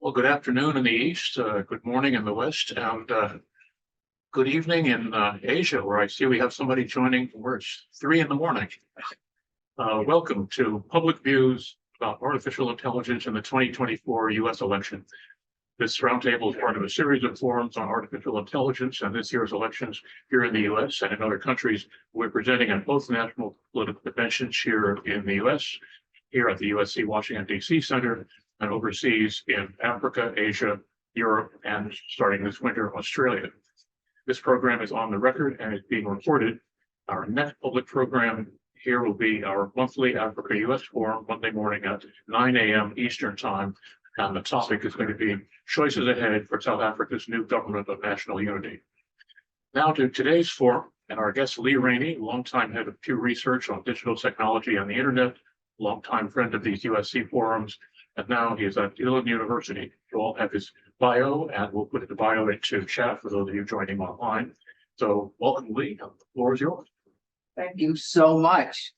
Well, good afternoon in the East, good morning in the West, and good evening in Asia, where I see we have somebody joining where it's 3 in the morning. Welcome to Public Views about Artificial Intelligence in the 2024 U.S. election. This roundtable is part of a series of forums on artificial intelligence and this year's elections here in the U.S. and in other countries. We're presenting at both national political conventions here in the U.S., here at the USC Washington, D.C. Center, and overseas in Africa, Asia, Europe, and starting this winter, Australia. This program is on the record and is being recorded. Our next public program here will be our monthly Africa-US Forum, Monday morning at 9 a.m. Eastern Time. And the topic is going to be choices ahead for South Africa's new government of national unity. Now to today's forum, and our guest Lee Rainie, longtime head of Pew Research on digital technology and the internet, longtime friend of these USC forums, and now he is at Elon University. You all have his bio, and we'll put the bio into chat for those of you joining online. So welcome, Lee. The floor is yours. Thank you so much.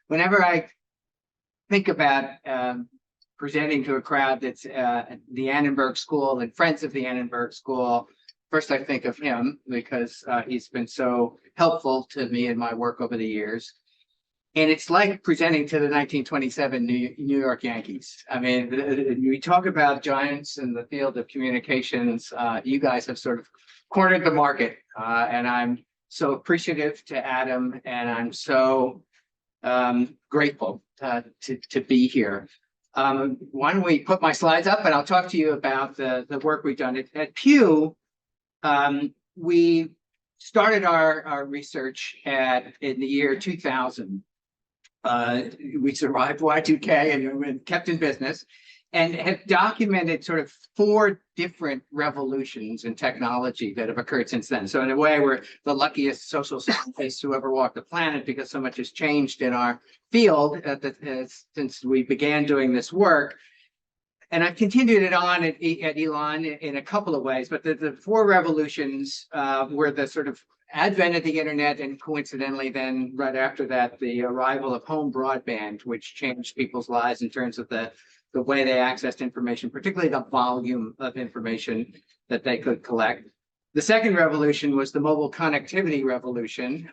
Whenever I think about presenting to a crowd that's at the Annenberg School and friends of the Annenberg School, first I think of him because he's been so helpful to me in my work over the years. And it's like presenting to the 1927 New York Yankees. I mean, we talk about giants in the field of communications. You guys have sort of cornered the market, and I'm so appreciative to Adam, and I'm so grateful to be here. Why don't we put my slides up, and I'll talk to you about the work we've done at Pew. We started our research in the year 2000. We survived Y2K and kept in business, and have documented sort of 4 different revolutions in technology that have occurred since then. So in a way, we're the luckiest social scientists who ever walked the planet, because so much has changed in our field since we began doing this work. And I've continued it on at Elon in a couple of ways, but the 4 revolutions were the sort of advent of the internet, and coincidentally then right after that, the arrival of home broadband, which changed people's lives in terms of the way they accessed information, particularly the volume of information that they could collect. The second revolution was the mobile connectivity revolution,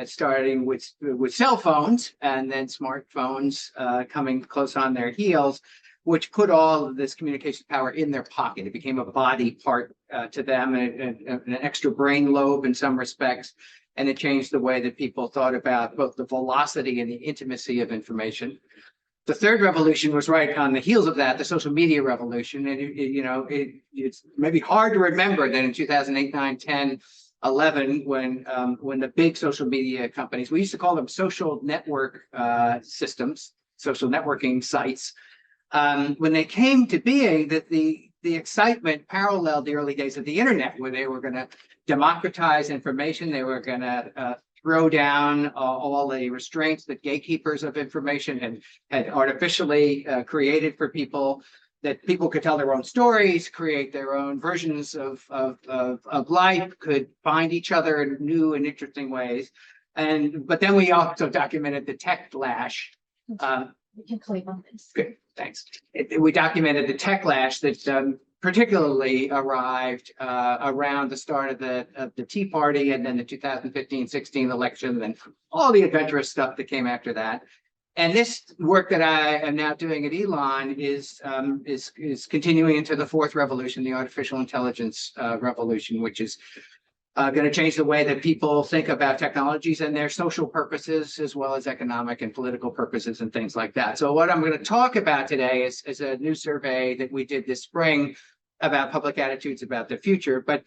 starting with cell phones and then smartphones coming close on their heels, which put all of this communication power in their pocket. It became a body part to them, and an extra brain lobe in some respects, and it changed the way that people thought about both the velocity and the intimacy of information. The third revolution was right on the heels of that, the social media revolution. And it's maybe hard to remember that in 2008, 9, 10, 11, when the big social media companies, we used to call them social network systems, social networking sites, when they came to being, that the excitement paralleled the early days of the internet, where they were going to democratize information. They were going to throw down all the restraints that gatekeepers of information had artificially created for people, that people could tell their own stories, create their own versions of life, could find each other in new and interesting ways. But then we also documented the tech lash. You can click on this. Good, thanks. We documented the tech lash that particularly arrived around the start of the Tea Party, and then the 2015-16 election, and all the adventurous stuff that came after that. And this work that I am now doing at Elon is continuing into the 4th revolution, the artificial intelligence revolution, which is going to change the way that people think about technologies and their social purposes, as well as economic and political purposes and things like that. So what I'm going to talk about today is a new survey that we did this spring about public attitudes about the future. But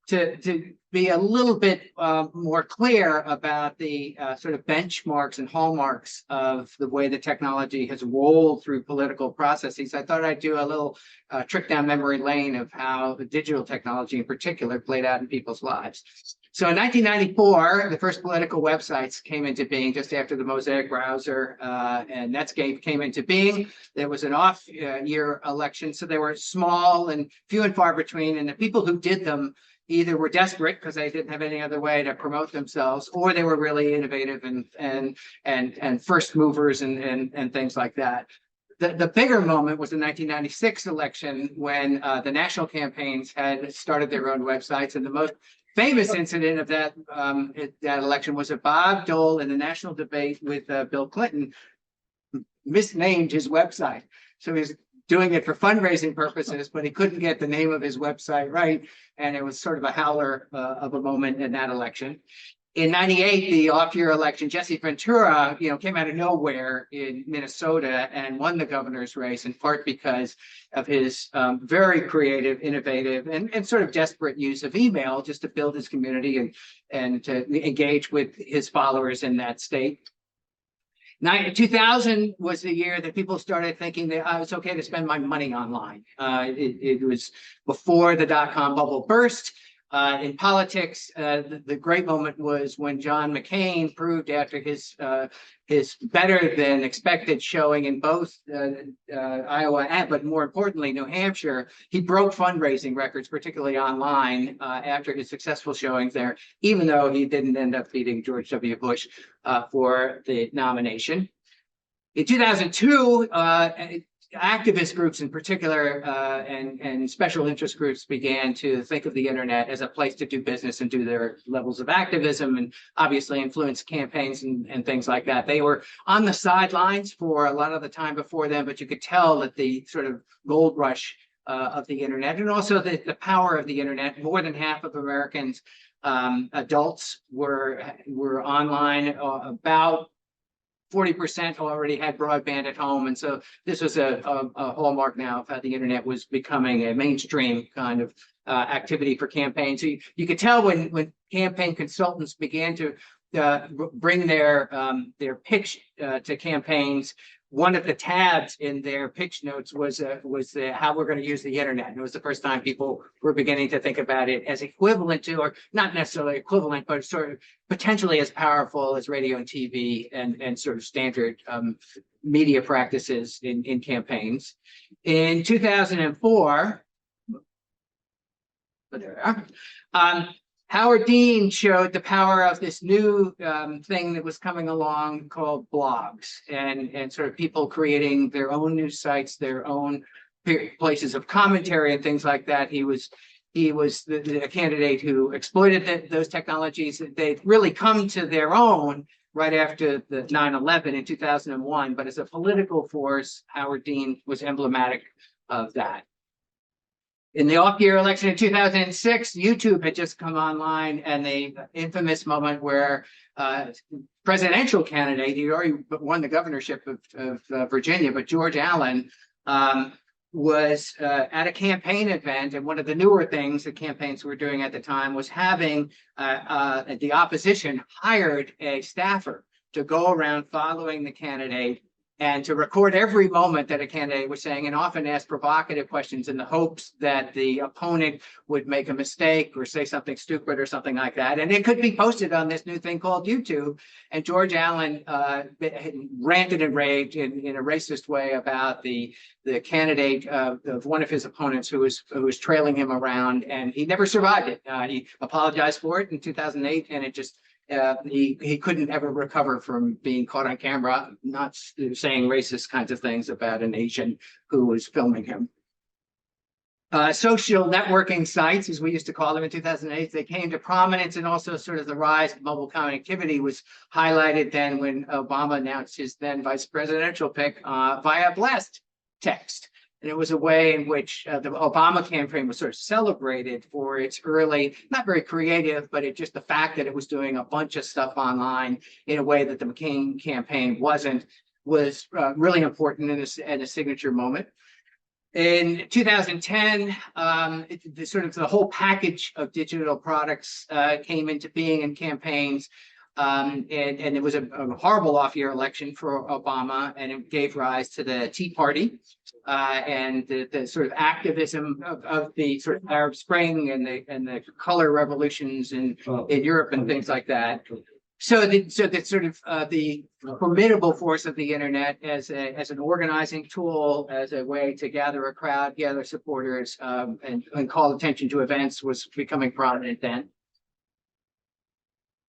to be a little bit more clear about the sort of benchmarks and hallmarks of the way the technology has rolled through political processes, I thought I'd do a little trip down memory lane of how the digital technology in particular played out in people's lives. So in 1994, the first political websites came into being just after the Mosaic browser and Netscape came into being. There was an off-year election, so they were small and few and far between, and the people who did them either were desperate because they didn't have any other way to promote themselves, or they were really innovative and first movers and things like that. The bigger moment was the 1996 election when the national campaigns had started their own websites, and the most famous incident of that election was that Bob Dole in the national debate with Bill Clinton misnamed his website. So he's doing it for fundraising purposes, but he couldn't get the name of his website right, and it was sort of a howler of a moment in that election. In 98, the off-year election, Jesse Ventura, came out of nowhere in Minnesota and won the governor's race, in part because of his very creative, innovative, and sort of desperate use of email just to build his community and to engage with his followers in that state. 2000 was the year that people started thinking that it's okay to spend my money online. It was before the dot-com bubble burst. In politics, the great moment was when John McCain proved after his better than expected showing in both Iowa, but more importantly, New Hampshire, he broke fundraising records, particularly online, after his successful showings there, even though he didn't end up beating George W. Bush for the nomination. In 2002, activist groups in particular and special interest groups began to think of the internet as a place to do business and do their levels of activism and obviously influence campaigns and things like that. They were on the sidelines for a lot of the time before then, but you could tell that the sort of gold rush of the internet and also the power of the internet. More than half of Americans, adults, were online. About 40% already had broadband at home. And so this was a hallmark now of how the internet was becoming a mainstream kind of activity for campaigns. So you could tell when campaign consultants began to bring their pitch to campaigns, one of the tabs in their pitch notes was how we're going to use the internet. And it was the first time people were beginning to think about it as equivalent to, or not necessarily equivalent, but sort of potentially as powerful as radio and TV and sort of standard media practices in campaigns. In 2004, Howard Dean showed the power of this new thing that was coming along called blogs and sort of people creating their own news sites, their own places of commentary and things like that. He was the candidate who exploited those technologies. They'd really come to their own right after the 9/11 in 2001, but as a political force, Howard Dean was emblematic of that. In the off-year election in 2006, YouTube had just come online, and the infamous moment where presidential candidate, he already won the governorship of Virginia, but George Allen was at a campaign event, and one of the newer things that campaigns were doing at the time was having the opposition hired a staffer to go around following the candidate and to record every moment that a candidate was saying, and often ask provocative questions in the hopes that the opponent would make a mistake or say something stupid or something like that. And it could be posted on this new thing called YouTube. And George Allen ranted and raved in a racist way about the candidate of one of his opponents who was trailing him around, and he never survived it. He apologized for it in 2008, and it just he couldn't ever recover from being caught on camera, not saying racist kinds of things about an Asian who was filming him. Social networking sites, as we used to call them in 2008, they came to prominence, and also sort of the rise of mobile connectivity was highlighted then when Obama announced his then vice presidential pick via blast text. And it was a way in which the Obama campaign was sort of celebrated for its early, not very creative, but it just the fact that it was doing a bunch of stuff online in a way that the McCain campaign wasn't, was really important in a signature moment. In 2010, the whole package of digital products came into being in campaigns. And it was a horrible off-year election for Obama, and it gave rise to the Tea Party and the sort of activism of the sort of Arab Spring and the color revolutions in Europe and things like that. So the formidable force of the internet as an organizing tool, as a way to gather a crowd, gather supporters, and call attention to events was becoming prominent then.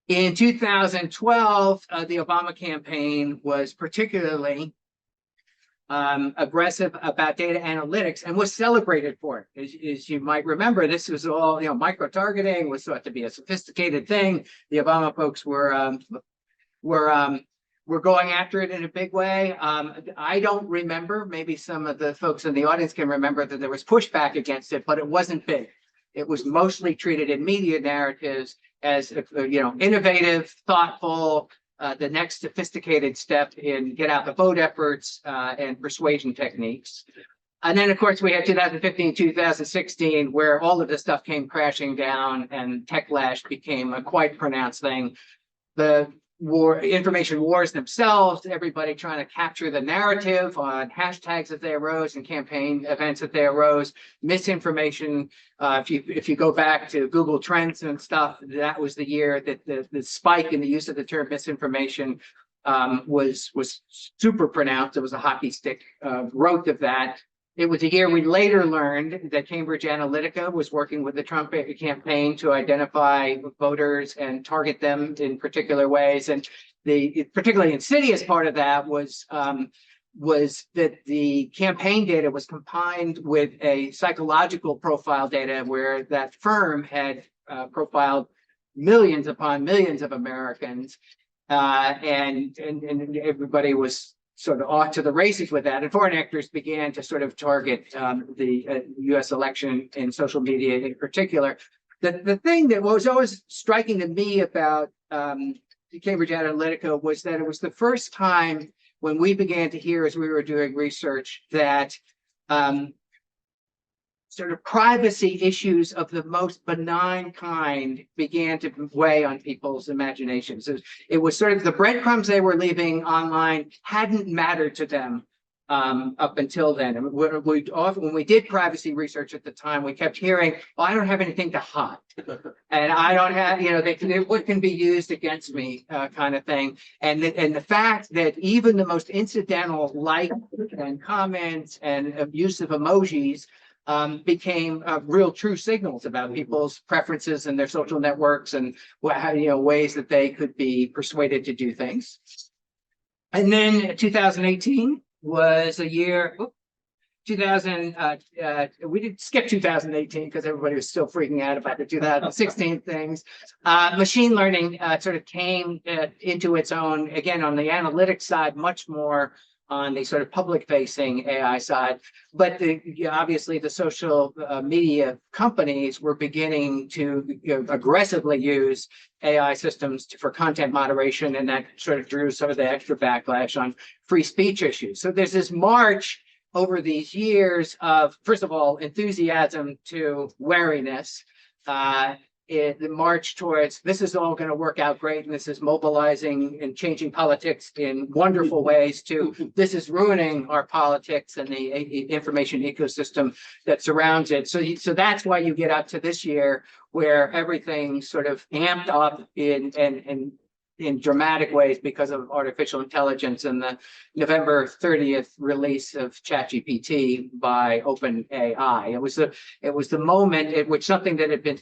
In 2012, the Obama campaign was particularly aggressive about data analytics and was celebrated for it. As you might remember, this was all, micro-targeting was thought to be a sophisticated thing. The Obama folks were going after it in a big way. I don't remember, maybe some of the folks in the audience can remember that there was pushback against it, but it wasn't big. It was mostly treated in media narratives as, innovative, thoughtful, the next sophisticated step in get out the vote efforts and persuasion techniques. And then, of course, we had 2015, 2016, where all of this stuff came crashing down and techlash became a quite pronounced thing. The information wars themselves, everybody trying to capture the narrative on hashtags that they arose and campaign events that they arose, misinformation. If you go back to Google Trends and stuff, that was the year that the spike in the use of the term misinformation was super pronounced. It was a hockey stick growth of that. It was a year we later learned that Cambridge Analytica was working with the Trump campaign to identify voters and target them in particular ways. And the particularly insidious part of that was that the campaign data was combined with a psychological profile data where that firm had profiled millions upon millions of Americans. And everybody was sort of off to the races with that, and foreign actors began to sort of target the U.S. election and social media in particular. The thing that was always striking to me about Cambridge Analytica was that it was the first time when we began to hear, as we were doing research, that sort of privacy issues of the most benign kind began to weigh on people's imaginations. It was sort of the breadcrumbs they were leaving online hadn't mattered to them up until then. And when we did privacy research at the time, we kept hearing, well, I don't have anything to hide. And I don't have, what can be used against me kind of thing. And the fact that even the most incidental like and comments and use of emojis became real true signals about people's preferences and their social networks and ways that they could be persuaded to do things. And then 2018 was a year. We did skip 2018 because everybody was still freaking out about the 2016 things. Machine learning sort of came into its own again on the analytics side, much more on the sort of public-facing AI side, but obviously the social media companies were beginning to aggressively use AI systems for content moderation, and that sort of drew some of the extra backlash on free speech issues. So there's this march over these years of, first of all, enthusiasm to wariness, the march towards this is all going to work out great, and this is mobilizing and changing politics in wonderful ways, to this is ruining our politics and the information ecosystem that surrounds it. So that's why you get up to this year where everything sort of amped up in dramatic ways because of artificial intelligence and the November 30th release of ChatGPT by OpenAI. It was the moment at which something that had been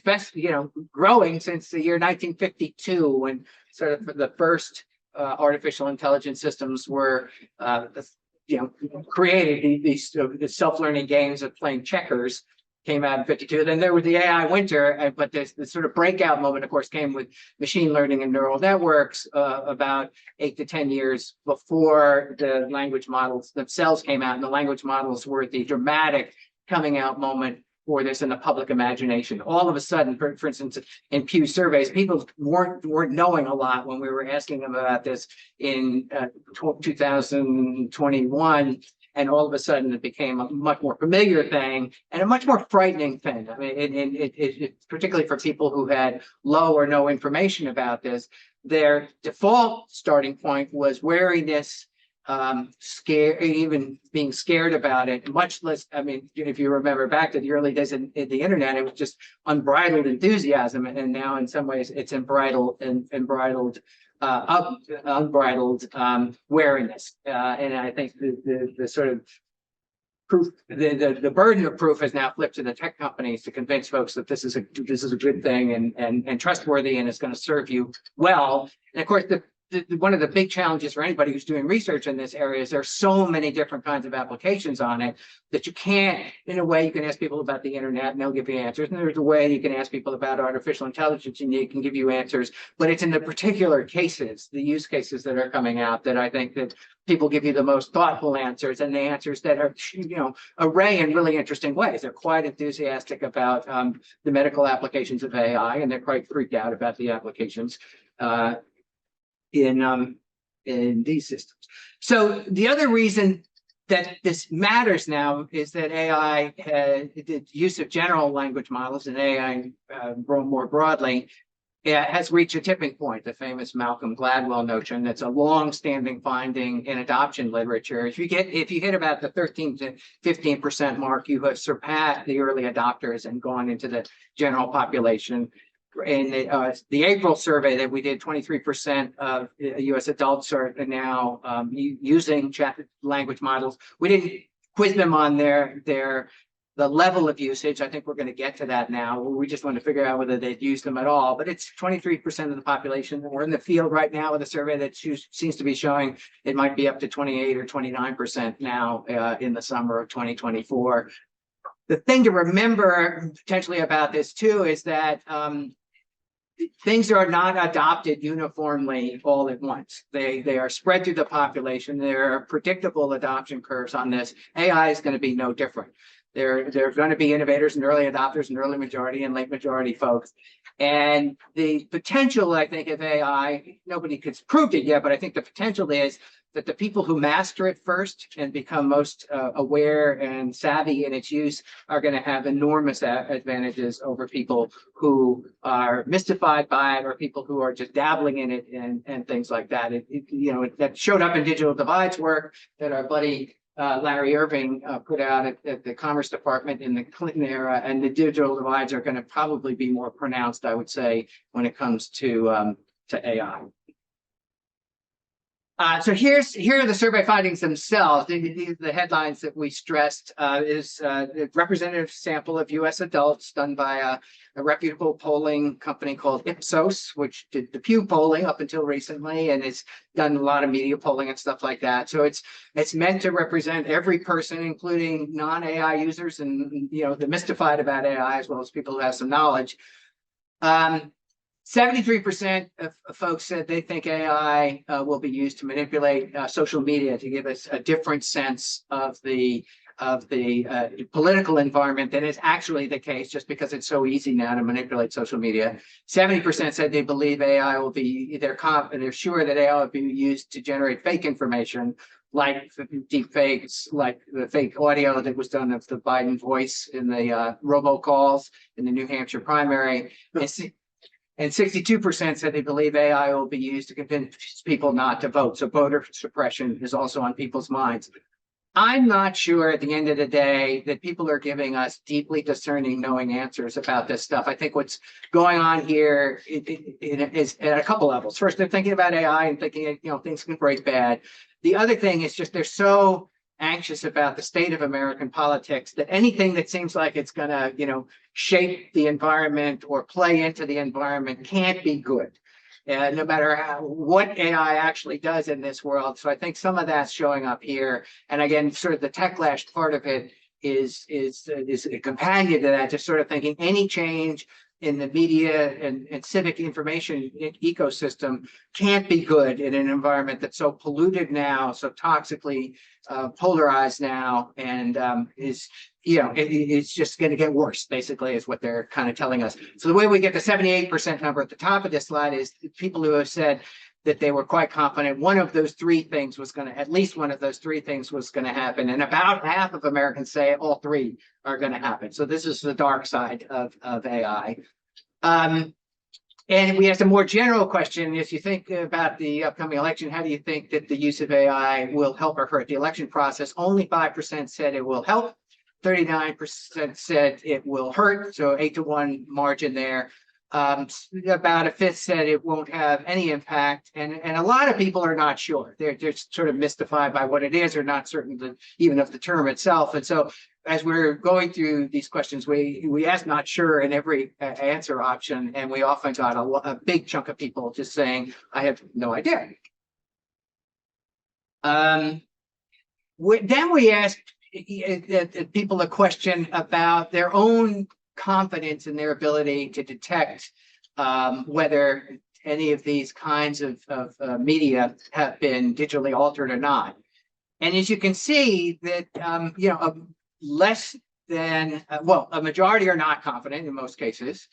growing since the year 1952, when sort of the first artificial intelligence systems were created. These self-learning games of playing checkers came out in 52. Then there was the AI winter, but the sort of breakout moment, of course, came with machine learning and neural networks about 8 to 10 years before the language models themselves came out. And the language models were the dramatic coming out moment for this in the public imagination. All of a sudden, for instance, in Pew surveys, people weren't knowing a lot when we were asking them about this in 2021. And all of a sudden, it became a much more familiar thing and a much more frightening thing. I mean, it particularly for people who had low or no information about this, their default starting point was wariness, even being scared about it, much less. I mean, if you remember back to the early days in the internet, it was just unbridled enthusiasm, and now in some ways it's unbridled wariness. And I think the sort of proof, the burden of proof has now flipped to the tech companies to convince folks that this is a good thing and trustworthy, and it's going to serve you well. And of course, one of the big challenges for anybody who's doing research in this area is there's so many different kinds of applications on it that you can't, in a way, you can ask people about the internet and they'll give you answers. And there's a way you can ask people about artificial intelligence and they can give you answers. But it's in the particular cases, the use cases that are coming out, that I think that people give you the most thoughtful answers, and the answers that are, array in really interesting ways. They're quite enthusiastic about the medical applications of AI, and they're quite freaked out about the applications in these systems. So the other reason that this matters now is that AI, the use of general language models and AI more broadly, has reached a tipping point, the famous Malcolm Gladwell notion. That's a long-standing finding in adoption literature. If you hit about the 13 to 15% mark, you have surpassed the early adopters and gone into the general population. In the April survey that we did, 23% of U.S. adults are now using language models. We didn't quiz them on the level of usage. I think we're going to get to that now. We just want to figure out whether they'd use them at all. But it's 23% of the population. We're in the field right now with a survey that seems to be showing it might be up to 28 or 29% now in the summer of 2024. The thing to remember potentially about this too is that things are not adopted uniformly all at once. They are spread through the population. There are predictable adoption curves on this. AI is going to be no different. There are going to be innovators and early adopters and early majority and late majority folks. And the potential, I think, of AI, nobody has proved it yet, but I think the potential is that the people who master it first and become most aware and savvy in its use are going to have enormous advantages over people who are mystified by it, or people who are just dabbling in it and things like that. That showed up in Digital Divides work that our buddy Larry Irving put out at the Commerce Department in the Clinton era, and the digital divides are going to probably be more pronounced, I would say, when it comes to AI. So here are the survey findings themselves. The headlines that we stressed is a representative sample of U.S. adults done by a reputable polling company called Ipsos, which did the Pew polling up until recently, and it's done a lot of media polling and stuff like that. So it's meant to represent every person, including non-AI users and the mystified about AI, as well as people who have some knowledge. 73% of folks said they think AI will be used to manipulate social media to give us a different sense of the political environment than is actually the case, just because it's so easy now to manipulate social media. 70% said they believe AI will be, they're sure that AI will be used to generate fake information, like deep fakes, like the fake audio that was done of the Biden voice in the robocalls in the New Hampshire primary. And 62% said they believe AI will be used to convince people not to vote. So voter suppression is also on people's minds. I'm not sure at the end of the day that people are giving us deeply discerning, knowing answers about this stuff. I think what's going on here is at a couple levels. First, they're thinking about AI and thinking, things can break bad. The other thing is just they're so anxious about the state of American politics that anything that seems like it's going to, shape the environment or play into the environment can't be good, no matter what AI actually does in this world. So I think some of that's showing up here. And again, sort of the techlash part of it is a companion to that, just sort of thinking any change in the media and civic information ecosystem can't be good in an environment that's so polluted now, so toxically polarized now, and it's just going to get worse, basically, is what they're kind of telling us. So the way we get the 78% number at the top of this slide is people who have said that they were quite confident one of those three things was going to, at least one of those three things was going to happen. And about half of Americans say all three are going to happen. So this is the dark side of AI. And we asked a more general question. If you think about the upcoming election, how do you think that the use of AI will help or hurt the election process? Only 5% said it will help. 39% said it will hurt. So 8-to-1 margin there. About a fifth said it won't have any impact, and a lot of people are not sure. They're sort of mystified by what it is, or not certain even of the term itself. And so, as we're going through these questions, we asked not sure in every answer option, and we often got a big chunk of people just saying, "I have no idea." Then we asked people a question about their own confidence in their ability to detect whether any of these kinds of media have been digitally altered or not. And as you can see that, less than, a majority are not confident in most cases,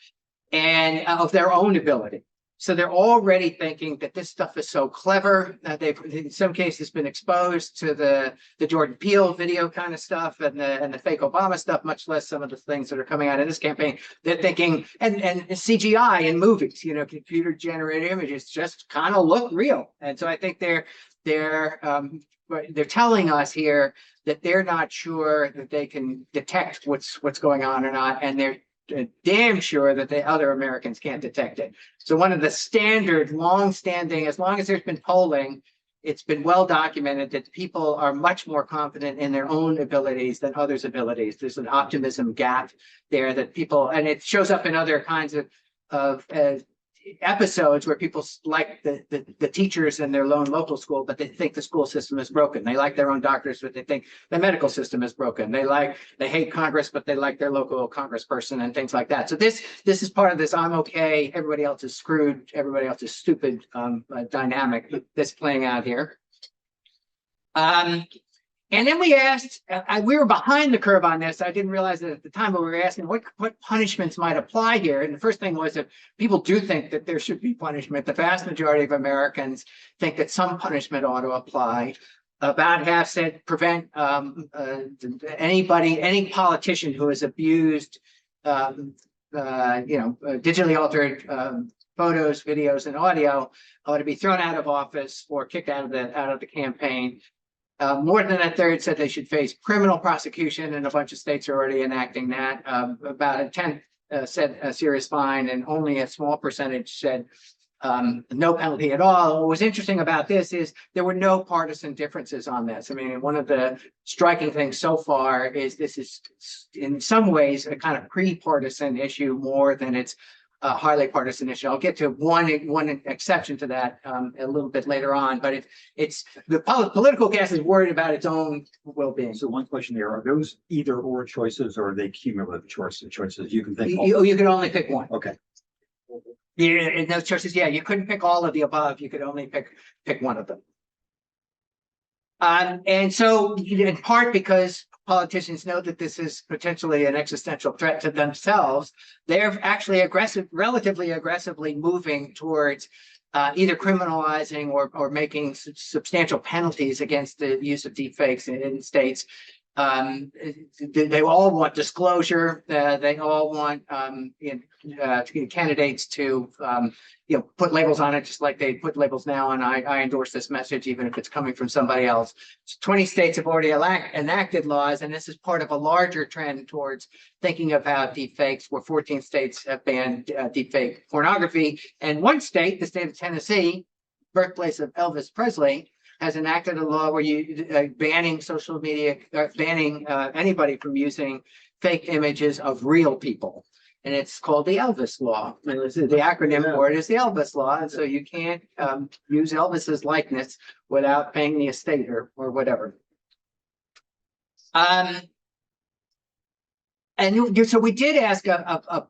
and of their own ability. So they're already thinking that this stuff is so clever. They've, in some cases, been exposed to the Jordan Peele video kind of stuff and the fake Obama stuff, much less some of the things that are coming out in this campaign. They're thinking, and CGI in movies, computer generated images just kind of look real. And so I think they're telling us here that they're not sure that they can detect what's going on or not, and they're damn sure that the other Americans can't detect it. So one of the standard, long-standing, as long as there's been polling, it's been well documented that people are much more confident in their own abilities than others' abilities. There's an optimism gap there that people, and it shows up in other kinds of episodes where people like the teachers in their lone local school, but they think the school system is broken. They like their own doctors, but they think the medical system is broken. They hate Congress, but they like their local congressperson and things like that. So this is part of this "I'm okay, everybody else is screwed, everybody else is stupid" dynamic that's playing out here. And then we asked, we were behind the curve on this. I didn't realize it at the time, but we were asking what punishments might apply here. And the first thing was that people do think that there should be punishment. The vast majority of Americans think that some punishment ought to apply. About half said prevent any politician who has abused, digitally altered photos, videos, and audio ought to be thrown out of office or kicked out of the campaign. More than a third said they should face criminal prosecution, and a bunch of states are already enacting that. About a tenth said a serious fine, and only a small percentage said no penalty at all. What was interesting about this is there were no partisan differences on this. I mean, one of the striking things so far is this is in some ways a kind of pre-partisan issue more than it's a highly partisan issue. I'll get to one exception to that a little bit later on, but it's the political class is worried about its own well-being. So one question there, are those either or choices, or are they cumulative choices? You can think. You can only pick one. Okay. Yeah, in those choices, yeah, you couldn't pick all of the above. You could only pick one of them. And so, in part because politicians know that this is potentially an existential threat to themselves, they're actually relatively aggressively moving towards either criminalizing or making substantial penalties against the use of deepfakes in states. They all want disclosure. They all want candidates to put labels on it, just like they put labels now on I endorse this message, even if it's coming from somebody else. 20 states have already enacted laws, and this is part of a larger trend towards thinking about deepfakes, where 14 states have banned deepfake pornography. And one state, the state of Tennessee, birthplace of Elvis Presley, has enacted a law where you banning social media, banning anybody from using fake images of real people. And it's called the Elvis Law. And the acronym for it is the Elvis Law. And so you can't use Elvis's likeness without paying the estate or whatever. And so we did ask a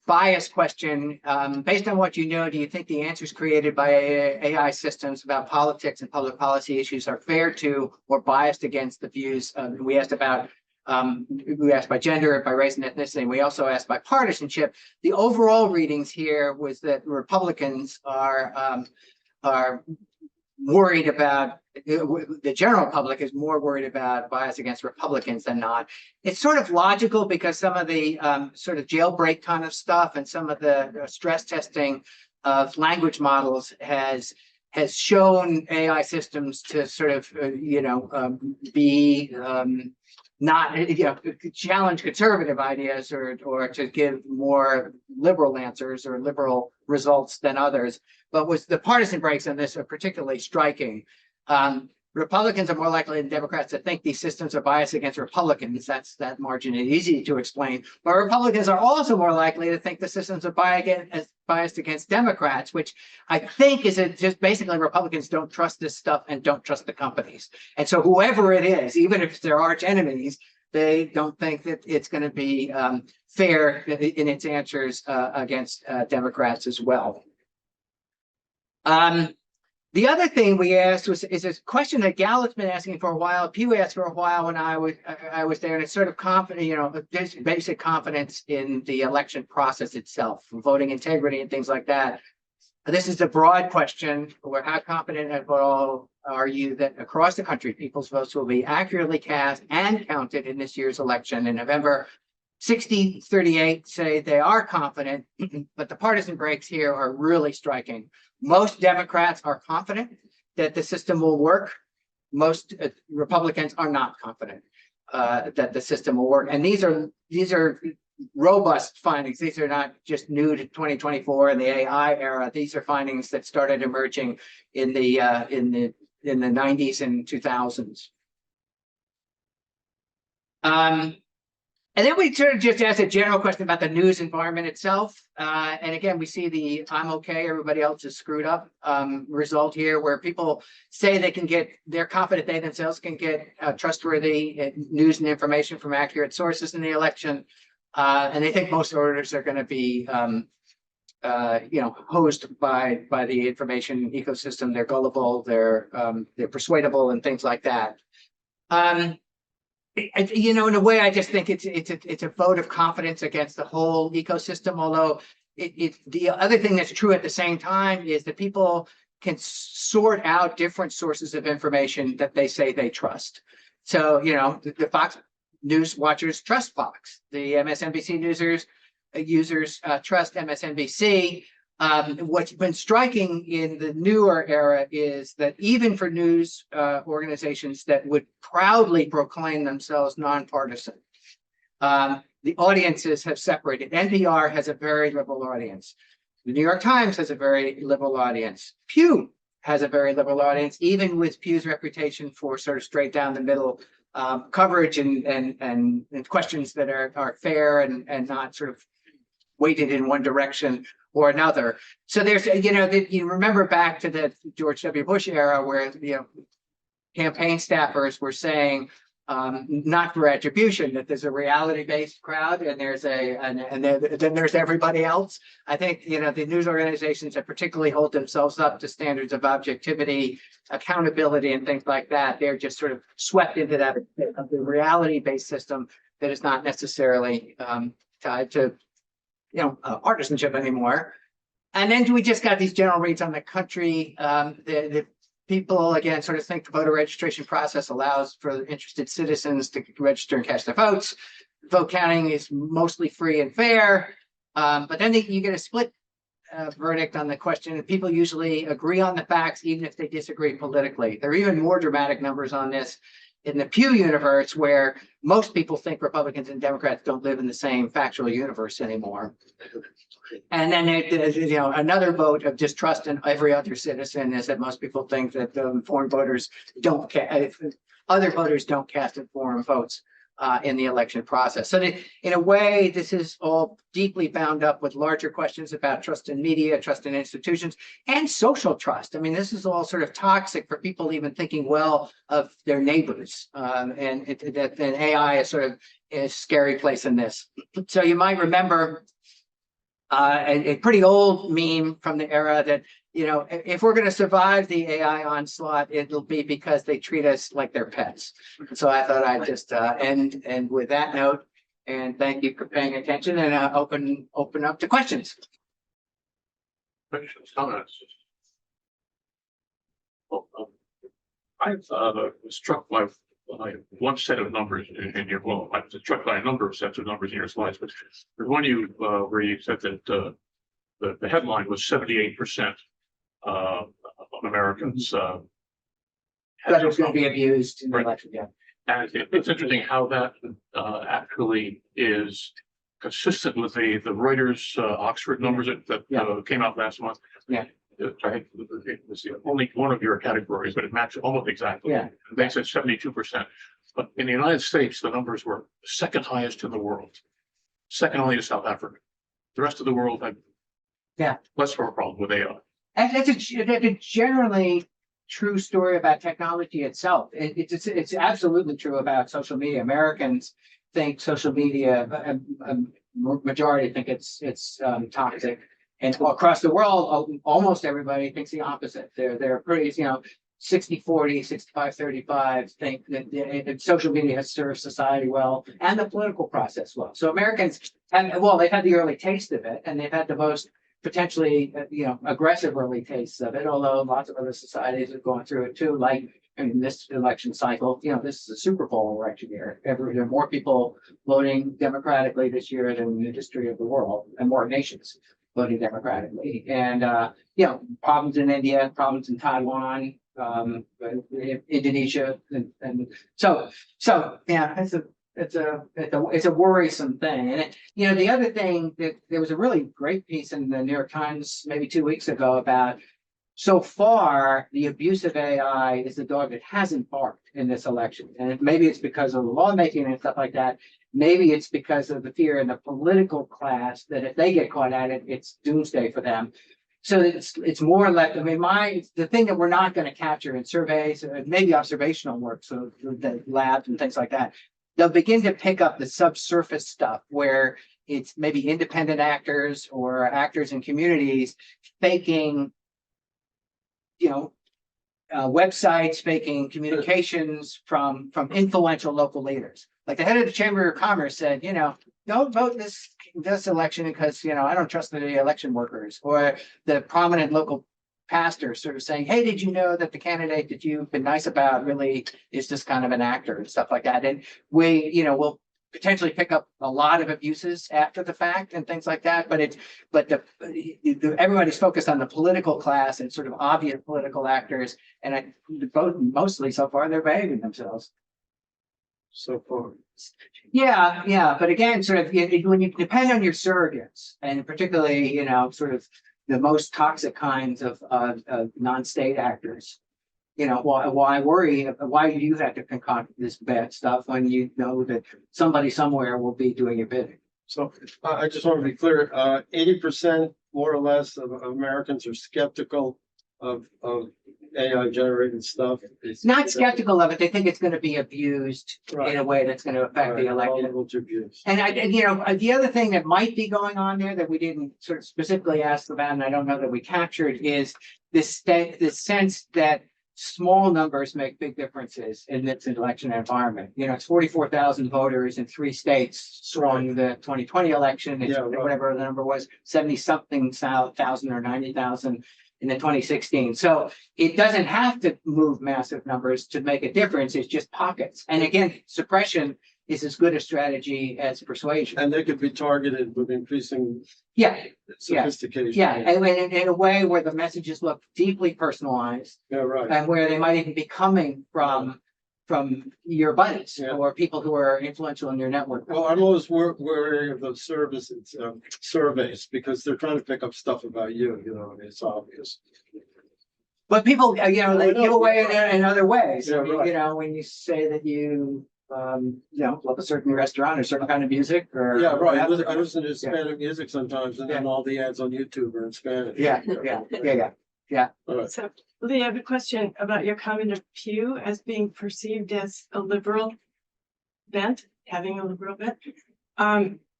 bias question. Based on what you know, do you think the answers created by AI systems about politics and public policy issues are fair to or biased against the views? We asked about we asked by gender, by race and ethnicity, and we also asked by partisanship. The overall readings here was that Republicans are worried about, the general public is more worried about bias against Republicans than not. It's sort of logical because some of the sort of jailbreak kind of stuff and some of the stress testing of language models has has shown AI systems to sort of, be not, challenge conservative ideas or to give more liberal answers or liberal results than others. But was the partisan breaks on this are particularly striking. Republicans are more likely than Democrats to think these systems are biased against Republicans. That's that margin is easy to explain. But Republicans are also more likely to think the systems are biased against Democrats, which I think is just basically Republicans don't trust this stuff and don't trust the companies. And so whoever it is, even if they're arch enemies, they don't think that it's going to be fair in its answers against Democrats as well. The other thing we asked is a question that Gallup's been asking for a while. Pew asked for a while when I was there, and it's sort of confident, just basic confidence in the election process itself, voting integrity and things like that. This is a broad question where how confident at all are you that across the country, people's votes will be accurately cast and counted in this year's election in November? 60-38 say they are confident, but the partisan breaks here are really striking. Most Democrats are confident that the system will work. Most Republicans are not confident that the system will work. And these are robust findings. These are not just new to 2024 and the AI era. These are findings that started emerging in the 90s and 2000s. And then we sort of just asked a general question about the news environment itself. And again, we see the I'm okay, everybody else is screwed up result here, where people say they're confident they themselves can get trustworthy news and information from accurate sources in the election. And they think most voters are going to be, hosed by the information ecosystem. They're gullible, they're persuadable, and things like that. In a way, I just think it's a vote of confidence against the whole ecosystem. Although the other thing that's true at the same time is that people can sort out different sources of information that they say they trust. So, the Fox News watchers trust Fox. The MSNBC users trust MSNBC. What's been striking in the newer era is that even for news organizations that would proudly proclaim themselves nonpartisan, the audiences have separated. NPR has a very liberal audience. The New York Times has a very liberal audience. Pew has a very liberal audience, even with Pew's reputation for sort of straight down the middle coverage and questions that are fair and not sort of weighted in one direction or another. So there's, you remember back to the George W. Bush era where, campaign staffers were saying, not for attribution, that there's a reality-based crowd and then there's everybody else. I think, the news organizations that particularly hold themselves up to standards of objectivity, accountability, and things like that, they're just sort of swept into that of the reality-based system that is not necessarily tied to partisanship anymore. And then we just got these general reads on the country. The people, again, sort of think the voter registration process allows for interested citizens to register and cast their votes. Vote counting is mostly free and fair. But then you get a split verdict on the question. People usually agree on the facts, even if they disagree politically. There are even more dramatic numbers on this in the Pew universe, where most people think Republicans and Democrats don't live in the same factual universe anymore. And then another vote of distrust in every other citizen is that most people think that foreign voters other voters don't cast informed votes in the election process. So in a way, this is all deeply bound up with larger questions about trust in media, trust in institutions, and social trust. I mean, this is all sort of toxic for people even thinking well of their neighbors. And AI is sort of a scary place in this. So you might remember a pretty old meme from the era that, if we're going to survive the AI onslaught, it'll be because they treat us like their pets. So I thought I'd just end with that note, and thank you for paying attention, and open up to questions. Questions, comments? Well, I was struck by one set of numbers in your, well, I was struck by a number of sets of numbers in your slides, but there's one where you said that the headline was 78% of Americans. That it's going to be abused in the Right. election, yeah. And it's interesting how that actually is consistent with the Reuters Oxford numbers that Yeah. came out last month. Yeah. It was only one of your categories, but it matched almost exactly. Yeah. They said 72%. But in the United States, the numbers were second highest in the world, second only to South Africa. The rest of the world had less of a problem with AI. And that's a generally true story about technology itself. It's absolutely true about social media. Americans think social media, majority think it's toxic. And across the world, almost everybody thinks the opposite. They're pretty, 60-40, 65-35 think that social media has served society well and the political process well. So Americans, they've had the early taste of it, and they've had the most potentially, aggressive early tastes of it, although lots of other societies are going through it too, like in this election cycle, this is a Super Bowl election year. There are more people voting democratically this year than in the history of the world, and more nations voting democratically. And, problems in India, problems in Taiwan, Indonesia. And so, yeah, it's a worrisome thing. And the other thing that there was a really great piece in the New York Times maybe 2 weeks ago about so far the abuse of AI is the dog that hasn't barked in this election. And maybe it's because of the lawmaking and stuff like that. Maybe it's because of the fear in the political class that if they get caught at it, it's doomsday for them. So it's more like, the thing that we're not going to capture in surveys, maybe observational work, so the labs and things like that, they'll begin to pick up the subsurface stuff where it's maybe independent actors or actors in communities faking, websites, faking communications from influential local leaders. Like the head of the Chamber of Commerce said, don't vote this election because, I don't trust the election workers, or the prominent local pastor sort of saying, hey, did you know that the candidate that you've been nice about really is just kind of an actor and stuff like that. And we'll potentially pick up a lot of abuses after the fact and things like that. But everybody's focused on the political class and sort of obvious political actors. And mostly so far, they're behaving themselves. So far. Yeah. But again, sort of when you depend on your surrogates, and particularly, sort of the most toxic kinds of non-state actors, why worry? Why do you have to concoct this bad stuff when you know that somebody somewhere will be doing your bidding? So I just want to be clear, 80% more or less of Americans are skeptical of AI generated stuff. It's Not skeptical of it. They think it's going to be abused in a way that's going to affect the election. vulnerable to abuse. And the other thing that might be going on there that we didn't sort of specifically ask about, and I don't know that we captured, is this sense that small numbers make big differences in this election environment. It's 44,000 voters in 3 states swung the 2020 election. It's whatever the number was, 70-something thousand or 90,000 in the 2016. So it doesn't have to move massive numbers to make a difference. It's just pockets. And again, suppression is as good a strategy as persuasion. And they could be targeted with increasing sophistication. Yeah, and in a way where the messages look deeply personalized, Right. and where they might even be coming from your buddies or people who are influential in your network. Well, I'm always wary of those surveys because they're trying to pick up stuff about you. It's obvious. But people, they give away in other ways. Yeah, right. When you say that you, love a certain restaurant or certain kind of music, or Right. I listen to Hispanic music sometimes, and then all the ads on YouTube are in Spanish. Yeah. All right. So, Lee, I have a question about your comment of Pew as being perceived as a liberal bent, having a liberal bent.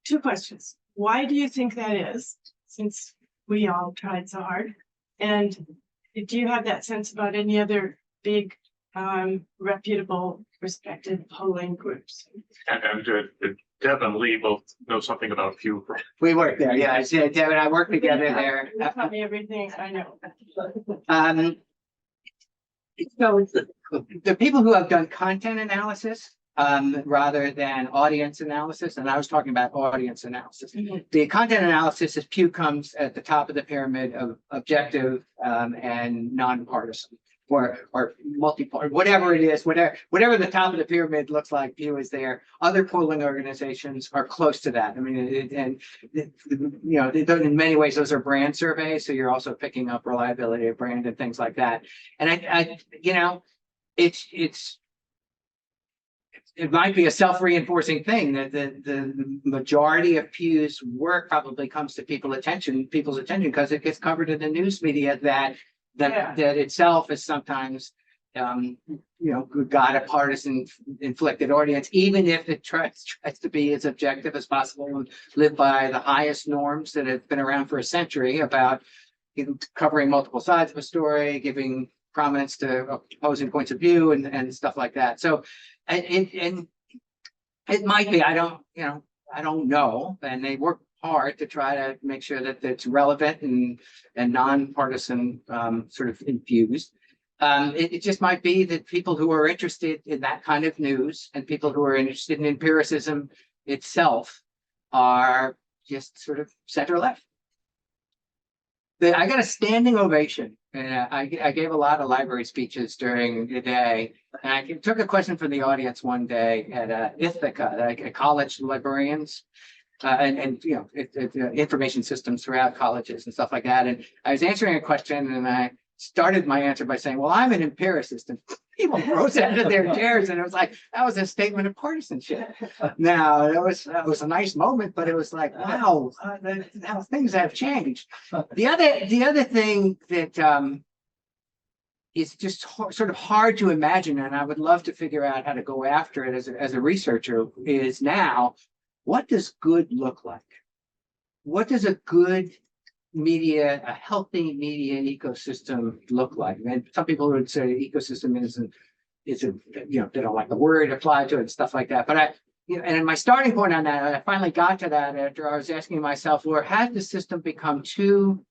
2 questions. Why do you think that is, since we all tried so hard? And do you have that sense about any other big, reputable, respected polling groups? And Deb and Lee both know something about Pew. We work there. Yeah, Deb and I work together there. You taught me everything I know. So the people who have done content analysis rather than audience analysis. And I was talking about audience analysis. The content analysis is Pew comes at the top of the pyramid of objective and nonpartisan. Or multi-part, whatever it is, whatever the top of the pyramid looks like, Pew is there. Other polling organizations are close to that. I mean, in many ways, those are brand surveys. So you're also picking up reliability of brand and things like that. And it might be a self-reinforcing thing that the majority of Pew's work probably comes to people's attention because it gets covered in the news media that itself is sometimes got a partisan inflicted audience, even if it tries to be as objective as possible and live by the highest norms that have been around for a century about covering multiple sides of a story, giving prominence to opposing points of view and stuff like that. So it might be, I don't know, and they work hard to try to make sure that it's relevant and nonpartisan sort of infused. It just might be that people who are interested in that kind of news and people who are interested in empiricism itself are just sort of center left. I got a standing ovation. I gave a lot of library speeches during the day, and I took a question from the audience one day at Ithaca, like college librarians. Information systems throughout colleges and stuff like that. And I was answering a question and I started my answer by saying, well, I'm an empiricist, and people rose out of their chairs. And it was like, that was a statement of partisanship. Now, that was a nice moment, but it was like, wow, how things have changed. The other thing that is just sort of hard to imagine, and I would love to figure out how to go after it as a researcher, is now, what does good look like? What does a good media, a healthy media ecosystem look like? And some people would say ecosystem they don't like the word applied to it and stuff like that. But and my starting point on that, I finally got to that after I was asking myself, well, has the system become too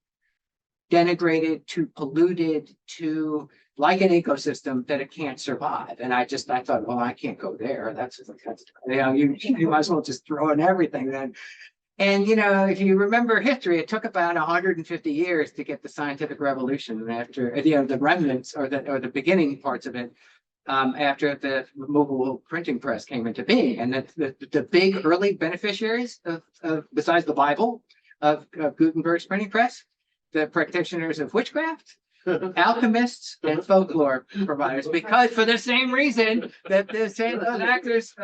denigrated, too polluted, too like an ecosystem that it can't survive? And I thought, well, I can't go there. That's you might as well just throw in everything then. And if you remember history, it took about 150 years to get the scientific revolution after the remnants or the beginning parts of it after the movable printing press came into being. And the big early beneficiaries of besides the Bible of Gutenberg's printing press, the practitioners of witchcraft, alchemists, and folklore providers, because for the same reason that those actors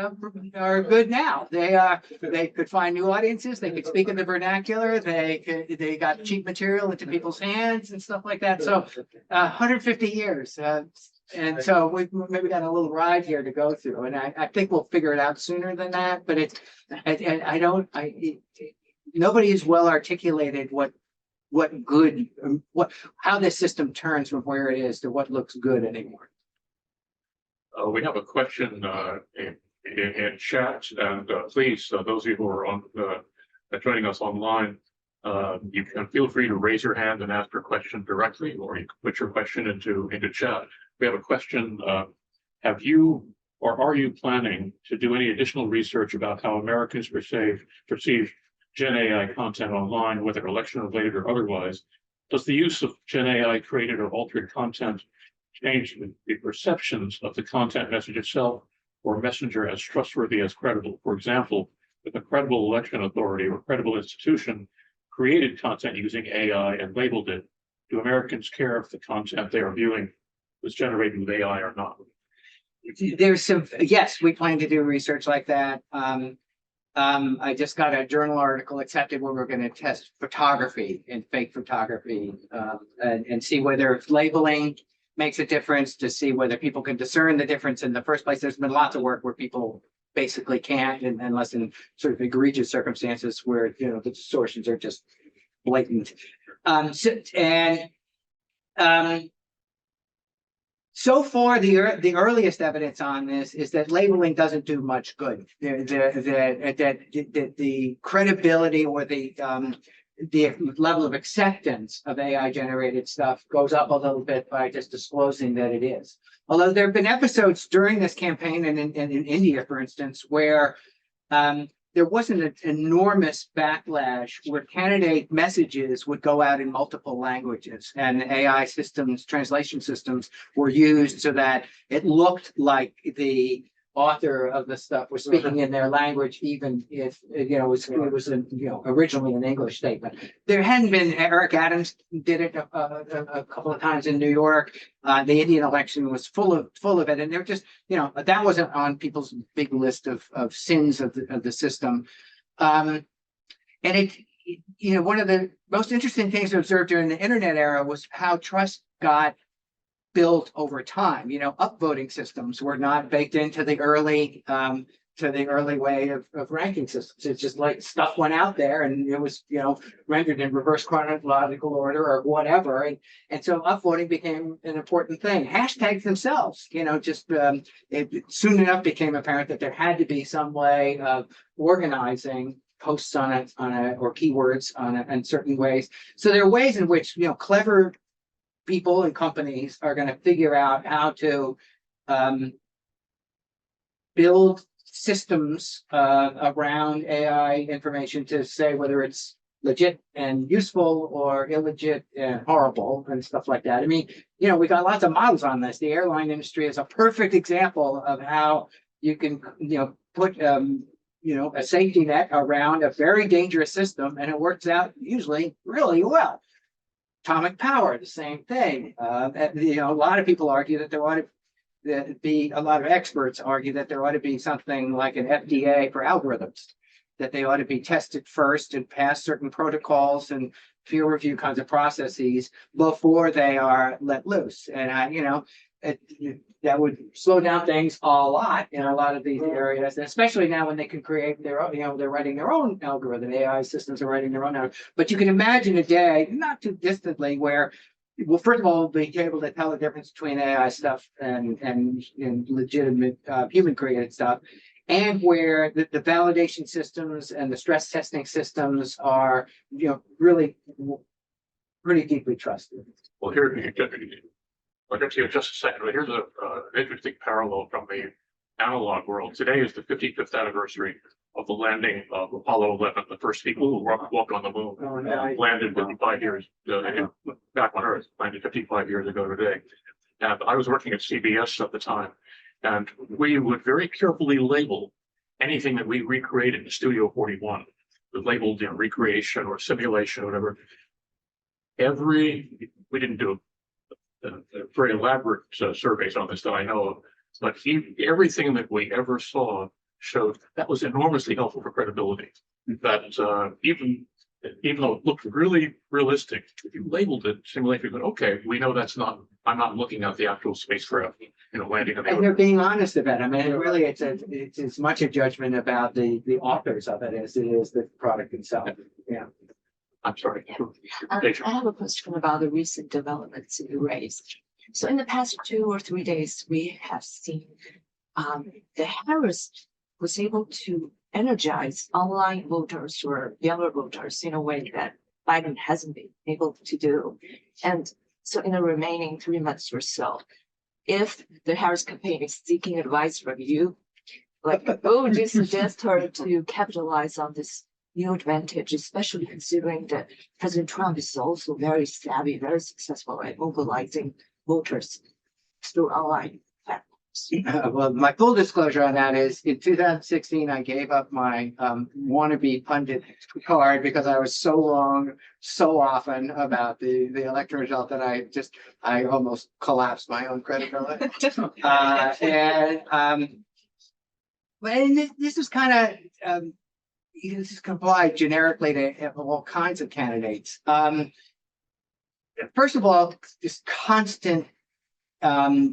are good now. They could find new audiences, they could speak in the vernacular, they got cheap material into people's hands and stuff like that. So 150 years. And so we've maybe got a little ride here to go through, and I think we'll figure it out sooner than that. But nobody has well articulated how this system turns from where it is to what looks good anymore. We have a question in chat, and please, those of you who are joining us online, you can feel free to raise your hand and ask your question directly, or you can put your question into chat. We have a question. Have you or are you planning to do any additional research about how Americans perceive Gen AI content online, whether election related or otherwise? Does the use of Gen AI created or altered content change the perceptions of the content message itself or messenger as trustworthy as credible? For example, if a credible election authority or credible institution created content using AI and labeled it, do Americans care if the content they are viewing was generated with AI or not? Yes, we plan to do research like that. I just got a journal article accepted where we're going to test photography and fake photography and see whether labeling makes a difference, to see whether people can discern the difference in the first place. There's been lots of work where people basically can't, unless in sort of egregious circumstances where the distortions are just blatant. So far, the earliest evidence on this is that labeling doesn't do much good. That the credibility or the the level of acceptance of AI generated stuff goes up a little bit by just disclosing that it is. Although there have been episodes during this campaign and in India, for instance, where there wasn't an enormous backlash where candidate messages would go out in multiple languages, and AI systems, translation systems were used so that it looked like the author of the stuff was speaking in their language, even if it was originally an English statement. There hadn't been. Eric Adams did it a couple of times in New York. The Indian election was full of it, and they're just that wasn't on people's big list of sins of the system. And one of the most interesting things to observe during the internet era was how trust got built over time. Upvoting systems were not baked into the early way of ranking systems. It's just like stuff went out there and it was rendered in reverse chronological order or whatever, and so upvoting became an important thing. Hashtags themselves, it soon enough became apparent that there had to be some way of organizing posts on it or keywords in certain ways. So there are ways in which clever people and companies are going to figure out how to build systems around AI information to say whether it's legit and useful or illegit and horrible and stuff like that. I mean, we got lots of models on this. The airline industry is a perfect example of how you can, put a safety net around a very dangerous system, and it works out usually really well. Atomic power, the same thing. A lot of people argue that there ought to be, a lot of experts argue that there ought to be something like an FDA for algorithms, that they ought to be tested first and pass certain protocols and peer review kinds of processes before they are let loose. And that would slow down things a lot in a lot of these areas, and especially now when they can create their own, they're writing their own algorithm. AI systems are writing their own algorithm. But you can imagine a day, not too distantly, where, well, first of all, be able to tell the difference between AI stuff and legitimate human created stuff, and where the validation systems and the stress testing systems are, really pretty deeply trusted. Well, I'll get to you in just a second, but here's an interesting parallel from the analog world. Today is the 55th anniversary of the landing of Apollo 11, the first people who walked on the moon. Landed 55 years, back on Earth, landed 55 years ago today. And I was working at CBS at the time, and we would very carefully label anything that we recreated in Studio 41, labeled recreation or simulation or whatever. We didn't do very elaborate surveys on this that I know of, but everything that we ever saw showed that was enormously helpful for credibility. That even though it looked really realistic, if you labeled it simulation, but okay, we know that's not. I'm not looking at the actual spacecraft, landing on the. And they're being honest about it. I mean, really, it's as much a judgment about the authors of it as it is the product itself. Yeah. I'm sorry. I have a question about the recent developments you raised. So in the past 2 or 3 days, we have seen the Harris was able to energize online voters or younger voters in a way that Biden hasn't been able to do. And so in the remaining 3 months or so, if the Harris campaign is seeking advice from you, what would you suggest her to capitalize on this new advantage, especially considering that President Trump is also very savvy, very successful at mobilizing voters through online platforms? Well, my full disclosure on that is in 2016, I gave up my wannabe pundit card because I was so wrong so often about the election result that I almost collapsed my own credibility. This is kind of, this is applied generically to all kinds of candidates. First of all, this constant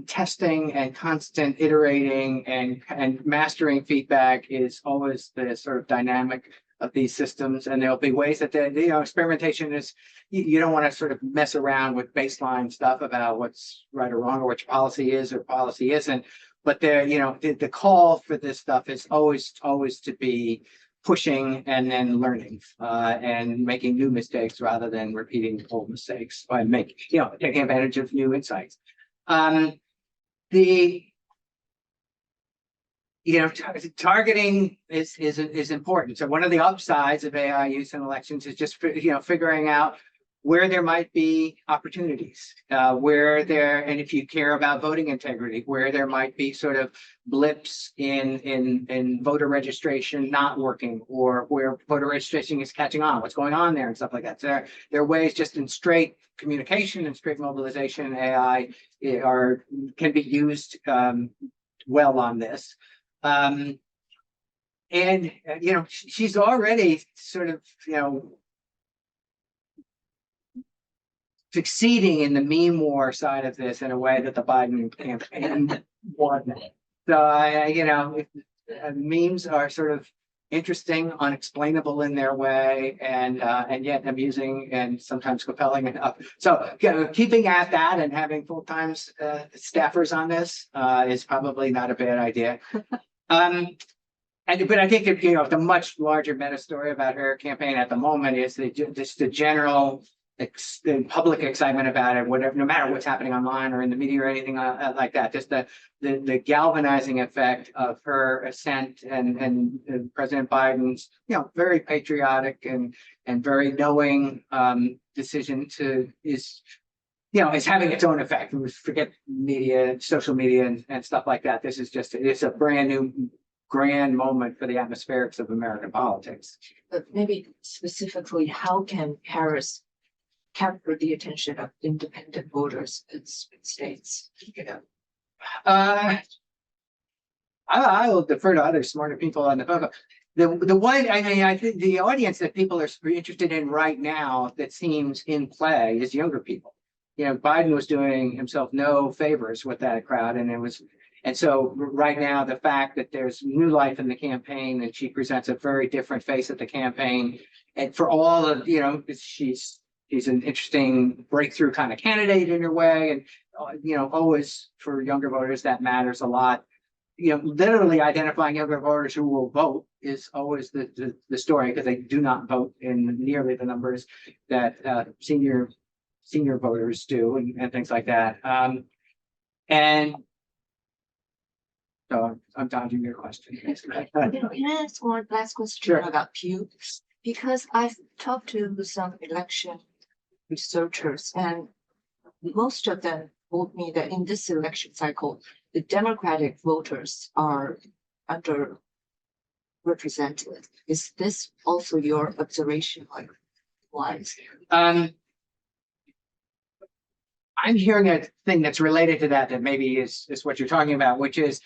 testing and constant iterating and mastering feedback is always the sort of dynamic of these systems. And there'll be ways that experimentation is, you don't want to sort of mess around with baseline stuff about what's right or wrong or which policy is or policy isn't. But the call for this stuff is always to be pushing and then learning, and making new mistakes rather than repeating old mistakes by taking advantage of new insights. Targeting is important. So one of the upsides of AI use in elections is just figuring out where there might be opportunities, and if you care about voting integrity, where there might be sort of blips in voter registration not working, or where voter registration is catching on, what's going on there and stuff like that. So there are ways just in straight communication and straight mobilization, AI can be used well on this. She's already sort of, succeeding in the meme war side of this in a way that the Biden campaign wasn't. So memes are sort of interesting, unexplainable in their way, and yet amusing and sometimes compelling enough. So keeping at that and having full-time staffers on this is probably not a bad idea. But I think that, the much larger meta story about her campaign at the moment is the general the public excitement about it, whatever, no matter what's happening online or in the media or anything like that. Just the galvanizing effect of her ascent and President Biden's, very patriotic and very knowing decision is having its own effect. We forget media, social media, and stuff like that. This is it's a brand new grand moment for the atmospherics of American politics. But maybe specifically, how can Harris capture the attention of independent voters in states? I will defer to other smarter people on the phone. I think the audience that people are interested in right now that seems in play is younger people. Biden was doing himself no favors with that crowd, and so right now the fact that there's new life in the campaign and she presents a very different face at the campaign, and for all of she's an interesting breakthrough kind of candidate in her way, and always for younger voters that matters a lot. Literally identifying younger voters who will vote is always the story, because they do not vote in nearly the numbers that senior voters do, and things like that. And so I'm dodging your question. Can I ask one last question Sure. about Pew? Because I've talked to some election researchers, and most of them told me that in this election cycle, the Democratic voters are underrepresented. Is this also your observation? Wise? I'm hearing a thing that's related to that maybe is what you're talking about, which is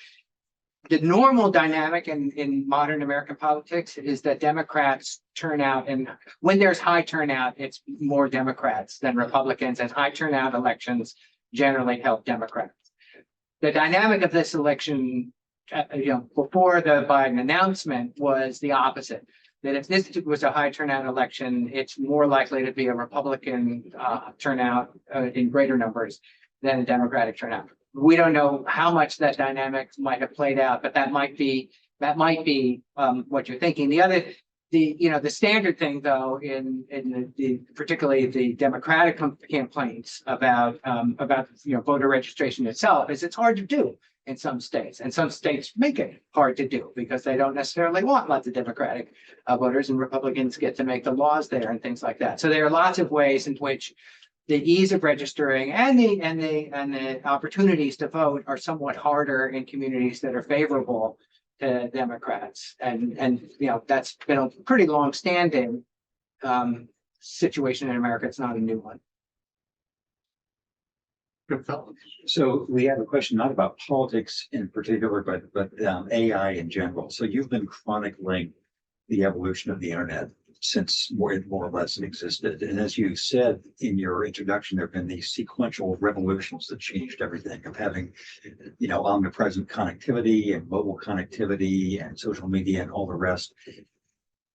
the normal dynamic in modern American politics is that Democrats turn out, and when there's high turnout, it's more Democrats than Republicans, and high turnout elections generally help Democrats. The dynamic of this election, before the Biden announcement, was the opposite. That if this was a high turnout election, it's more likely to be a Republican turnout in greater numbers than a Democratic turnout. We don't know how much that dynamic might have played out, but that might be what you're thinking. The standard thing, though, in particularly the Democratic complaints about voter registration itself, is it's hard to do in some states, and some states make it hard to do because they don't necessarily want lots of Democratic voters, and Republicans get to make the laws there and things like that. So there are lots of ways in which the ease of registering and the opportunities to vote are somewhat harder in communities that are favorable to Democrats, and that's been a pretty long-standing situation in America. It's not a new one. So we have a question not about politics in particular, but AI in general. So you've been chronicling the evolution of the internet since more or less it existed. And as you said in your introduction, there have been these sequential revolutions that changed everything, of having, omnipresent connectivity and mobile connectivity and social media and all the rest.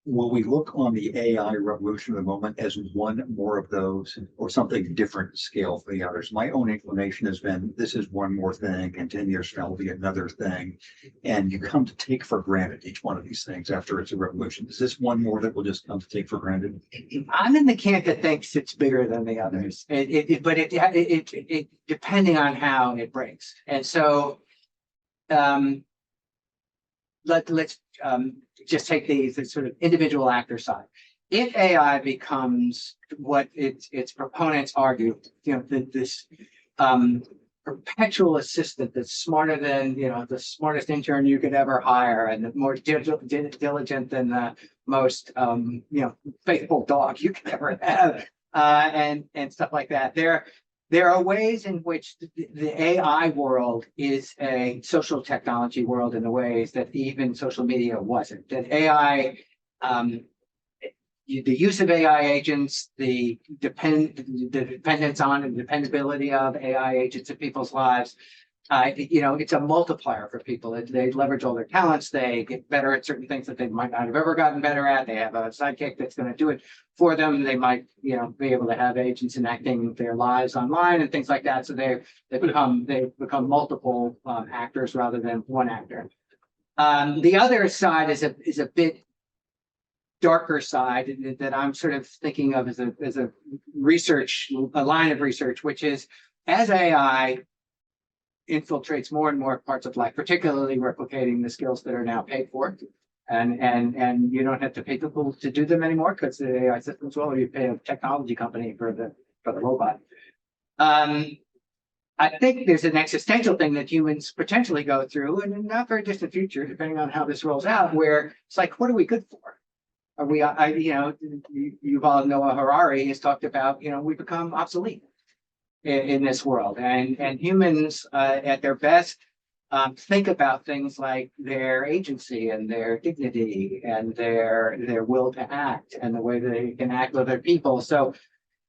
will we look on the AI revolution of the moment as one more of those or something different scale for the others? My own inclination has been this is one more thing, and 10 years from now will be another thing. And you come to take for granted each one of these things after it's a revolution. Is this one more that we'll just come to take for granted? I'm in the camp that thinks it's bigger than the others. But it depending on how it breaks. And so let's just take the sort of individual actor side. If AI becomes what its proponents argue, this perpetual assistant that's smarter than the smartest intern you could ever hire, and more diligent than the most faithful dog you could ever have, and stuff like that. There are ways in which the AI world is a social technology world in the ways that even social media wasn't. That AI, the use of AI agents, the dependence on and dependability of AI agents in people's lives, it's a multiplier for people. They leverage all their talents. They get better at certain things that they might not have ever gotten better at. They have a sidekick that's going to do it for them. They might, be able to have agents enacting their lives online and things like that. So they become multiple actors rather than one actor. The other side is a bit darker side that I'm sort of thinking of as a line of research, which is as AI infiltrates more and more parts of life, particularly replicating the skills that are now paid for. And you don't have to pay people to do them anymore because the AI systems will, or you pay a technology company for the robot. I think there's an existential thing that humans potentially go through in a not very distant future, depending on how this rolls out, where it's like, what are we good for? Are we, Yuval Noah Harari has talked about, we become obsolete in this world, and humans at their best think about things like their agency and their dignity and their will to act and the way they can act with other people. So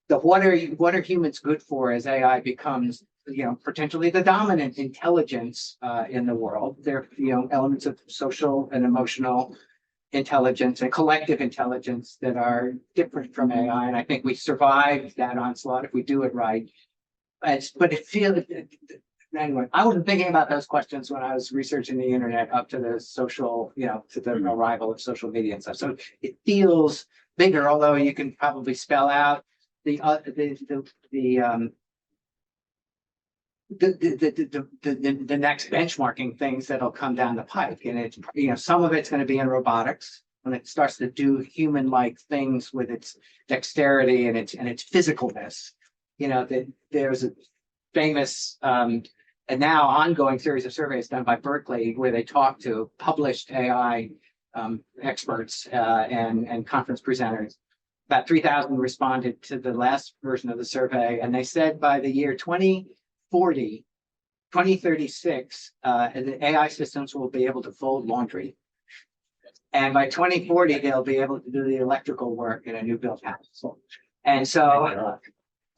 what are humans good for as AI becomes potentially the dominant intelligence in the world? There are elements of social and emotional intelligence and collective intelligence that are different from AI, and I think we survive that onslaught if we do it right. But it feels anyway. I wasn't thinking about those questions when I was researching the internet up to the social, to the arrival of social media and stuff. So it feels bigger, although you can probably spell out the next benchmarking things that'll come down the pike, and it's some of it's going to be in robotics when it starts to do human-like things with its dexterity and its physicalness. That there's a famous and now ongoing series of surveys done by Berkeley where they talk to published AI experts and conference presenters. About 3,000 responded to the last version of the survey, and they said by the year 2036, the AI systems will be able to fold laundry. And by 2040, they'll be able to do the electrical work in a new built house. And so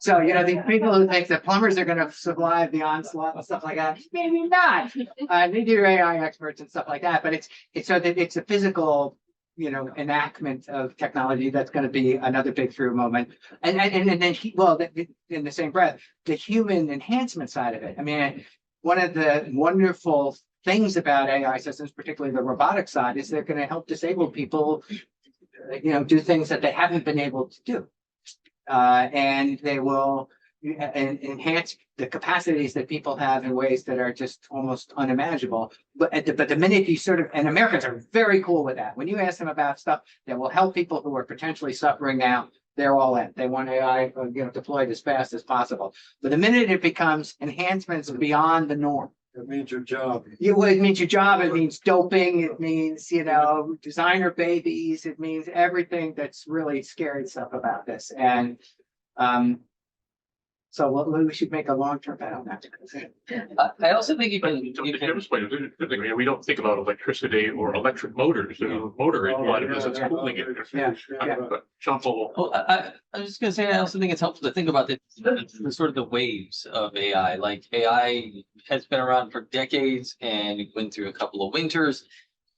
these people who think that plumbers are going to survive the onslaught and stuff like that, maybe not. Maybe you're AI experts and stuff like that, but it's a physical, enactment of technology that's going to be another big through moment. And then in the same breath, the human enhancement side of it. I mean, one of the wonderful things about AI systems, particularly the robotic side, is they're going to help disabled people, do things that they haven't been able to do. And they will enhance the capacities that people have in ways that are just almost unimaginable. But the minute you and Americans are very cool with that. When you ask them about stuff that will help people who are potentially suffering now, they're all in. They want AI deployed as fast as possible. But the minute it becomes enhancements beyond the norm, It means your job. it means your job. It means doping. It means, designer babies. It means everything that's really scary stuff about this. And so we should make a long-term bet on that. I also think you can. We don't think about electricity or electric motors. Motor is a lot of this, it's cooling it. Yeah. But John Paul. Well, I was just gonna say, I also think it's helpful to think about the sort of the waves of AI. Like AI has been around for decades and it went through a couple of winters.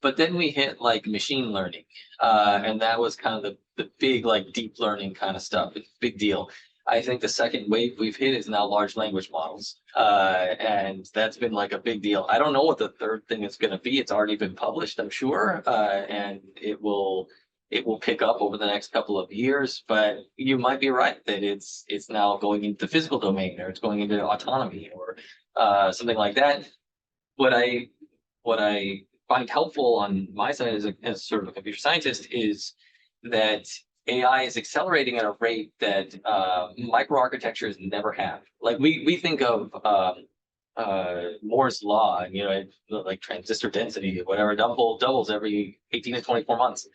But then we hit like machine learning, and that was kind of the big like deep learning kind of stuff. It's a big deal. I think the second wave we've hit is now large language models, and that's been like a big deal. I don't know what the third thing is going to be. It's already been published, I'm sure, and it will pick up over the next couple of years. But you might be right that it's now going into the physical domain, or it's going into autonomy, or something like that. What I find helpful on my side as sort of a computer scientist is that AI is accelerating at a rate that microarchitectures never have. Like we think of Moore's law, and like transistor density, whatever, doubles every 18 to 24 months.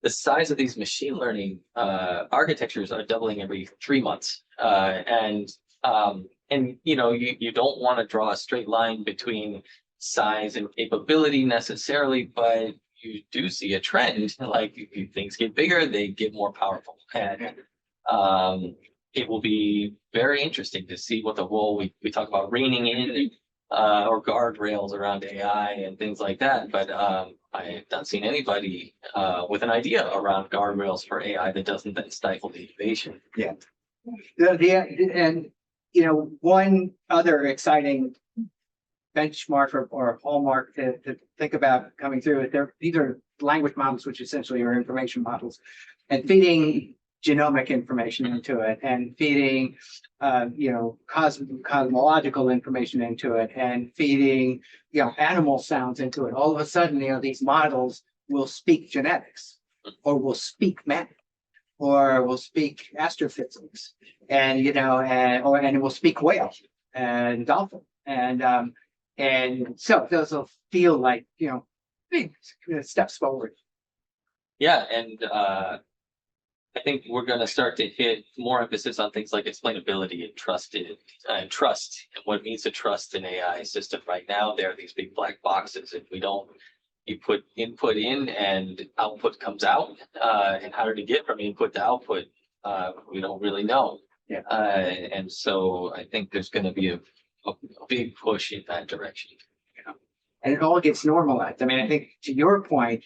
The size of these machine learning architectures are doubling every 3 months, and you don't want to draw a straight line between size and capability necessarily, but you do see a trend. Like things get bigger, they get more powerful, and it will be very interesting to see what the role we talk about reining in or guardrails around AI and things like that. But I have not seen anybody with an idea around guardrails for AI that doesn't then stifle the innovation. Yeah. And one other exciting benchmark or hallmark to think about coming through it. These are language models, which essentially are information models, and feeding genomic information into it, and feeding cosmological information into it, and feeding animal sounds into it. All of a sudden, these models will speak genetics, or will speak math, or will speak astrophysics, and it will speak whale and dolphin, and so those will feel like big steps forward. Yeah, and I think we're going to start to hit more emphasis on things like explainability and trust, and what it means to trust an AI system. Right now, there are these big black boxes, and you put input in and output comes out, and how to get from input to output, we don't really know. Yeah. And so I think there's going to be a big push in that direction. And it all gets normalized. I mean, I think to your point,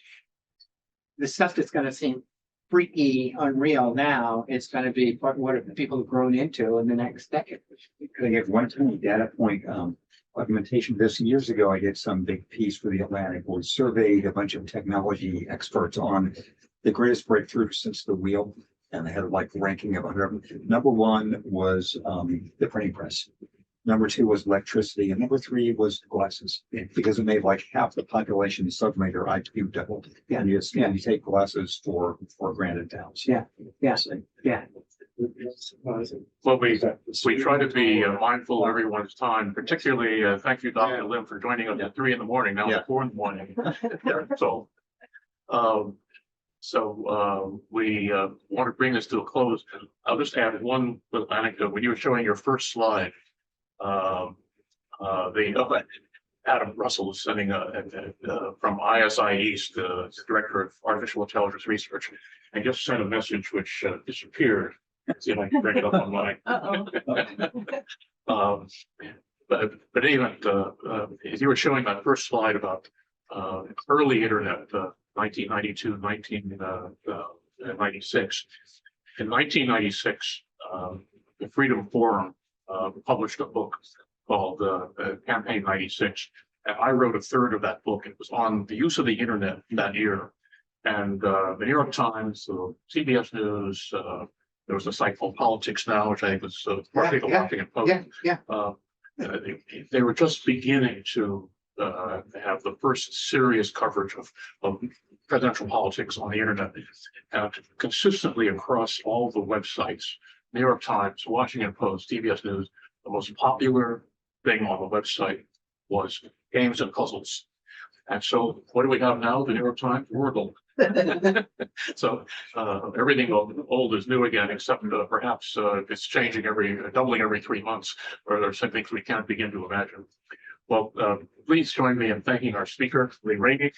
the stuff that's going to seem freaky, unreal now, it's going to be what people have grown into in the next decade. Could I get one tiny data point? Augmentation. Years ago, I did some big piece for the Atlantic where we surveyed a bunch of technology experts on the greatest breakthroughs since the wheel, and they had like ranking of 100. Number one was the printing press. Number two was electricity, and number three was glasses, because it made like half the population suddenly their IQ doubled. And you take glasses for granted now. Yeah. Well, we try to be mindful of everyone's time, particularly thank you, Dr. Lim, for joining us at 3 a.m. Now it's 4 a.m. So we want to bring this to a close. I'll just add one little anecdote. When you were showing your first slide, Adam Russell was sending from ISI East, the director of artificial intelligence research, and just sent a message which disappeared. Let's see if I can bring it up online. But even as you were showing that first slide about early internet, 1992, 1996. In 1996, the Freedom Forum published a book called Campaign 96. And I wrote a third of that book. It was on the use of the internet that year. And the New York Times, CBS News, there was a site called Politics Now, which I think was partly the Washington Post. They were just beginning to have the first serious coverage of presidential politics on the internet. And consistently across all the websites, New York Times, Washington Post, CBS News, the most popular thing on the website was games and puzzles. And so what do we have now? The New York Times, Wordle. So everything old is new again, except perhaps it's changing doubling every 3 months, or there's some things we can't begin to imagine. Well, please join me in thanking our speaker, Rainie.